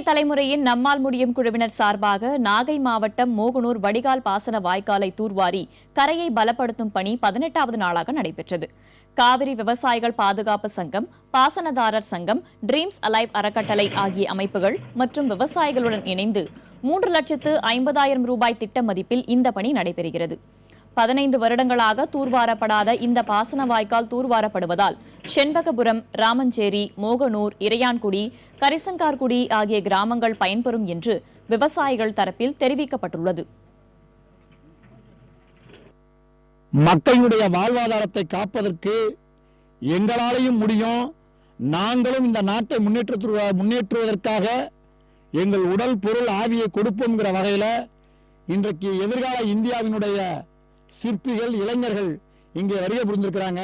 தலைமுறையின் நம்மால் முடியும் குழுவினர் சார்பாக நாகை மாவட்டம் மோகனூர் வடிகால் பாசன வாய்க்காலை தூர்வாரி கரையை பலப்படுத்தும் பணி 18வது நாளாக நடைபெற்றது. காவிரி விவசாயிகள் பாதுகாப்பு சங்கம், பாசனதாரர் சங்கம், ட்ரீம்ஸ் அலைவ் அறக்கட்டளை ஆகிய அமைப்புகள் மற்றும் விவசாயிகளுடன் இணைந்து 3,50,000 ரூபாய் திட்ட மதிப்பில் இந்த பணி நடைபெறுகிறது. 15 வருடங்களாக தூர்வாரப்படாத இந்த பாசன வாய்க்கால் தூர்வாரப்படுவதால் செண்பகபுரம், ராமஞ்சேரி, மோகனூர், இறையான்குடி, கரிசங்கார்குடி ஆகிய கிராமங்கள் பயன்பெறும் என்று விவசாயிகள் தரப்பில் தெரிவிக்கப்பட்டுள்ளது. மக்களுடைய வாழ்வாதாரத்தை காப்பதற்கு எங்களாலேயும் முடியும். நாங்களும் இந்த நாட்டை முன்னேற்றுவதற்காக எங்கள் உடல், பொருள், ஆவியை கொடுப்போம்ங்கிற வகையில் இன்றைக்கு எதிர்கால இந்தியாவினுடைய சிற்பிகள், இளைஞர்கள் இங்கே வருகை புரிந்திருக்கிறாங்க.